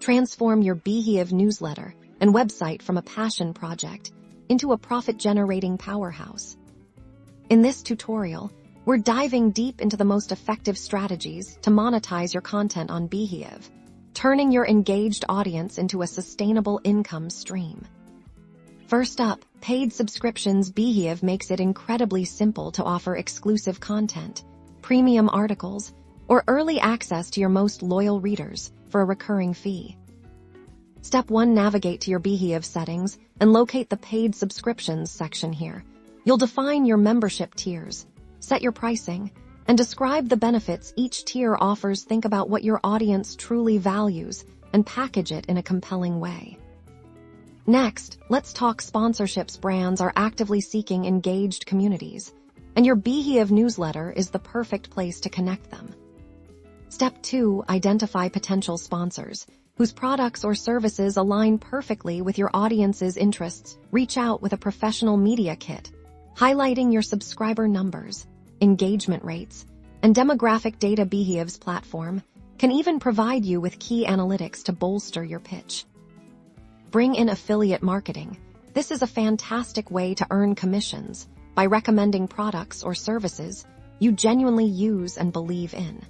Transform your Beehiiv newsletter and website from a passion project into a profit-generating powerhouse. In this tutorial, we're diving deep into the most effective strategies to monetize your content on Beehiiv, turning your engaged audience into a sustainable income stream. First up, paid subscriptions. Beehiiv makes it incredibly simple to offer exclusive content, premium articles, or early access to your most loyal readers for a recurring fee. Step 1. Navigate to your Beehiiv settings and locate the paid subscriptions section here. You'll define your membership tiers, set your pricing, and describe the benefits each tier offers. Think about what your audience truly values and package it in a compelling way. Next, let's talk sponsorships. Brands are actively seeking engaged communities, and your Beehiiv newsletter is the perfect place to connect them. Step 2. Identify potential sponsors whose products or services align perfectly with your audience's interests. Reach out with a professional media kit, highlighting your subscriber numbers, engagement rates, and demographic data. Beehiiv's platform can even provide you with key analytics to bolster your pitch. Bring in affiliate marketing. This is a fantastic way to earn commissions by recommending products or services you genuinely use and believe in.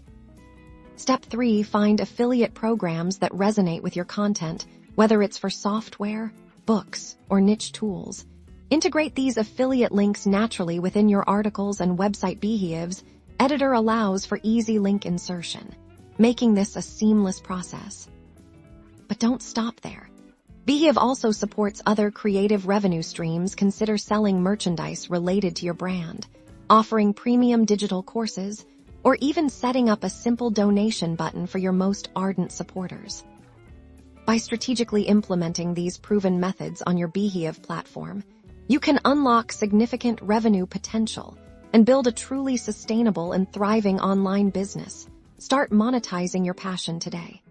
Step 3. Find affiliate programs that resonate with your content, whether it's for software, books, or niche tools. Integrate these affiliate links naturally within your articles and website. Beehiiv's editor allows for easy link insertion, making this a seamless process. But don't stop there. Beehiiv also supports other creative revenue streams. Consider selling merchandise related to your brand, offering premium digital courses, or even setting up a simple donation button for your most ardent supporters. By strategically implementing these proven methods on your Beehiiv platform, you can unlock significant revenue potential and build a truly sustainable and thriving online business. Start monetizing your passion today.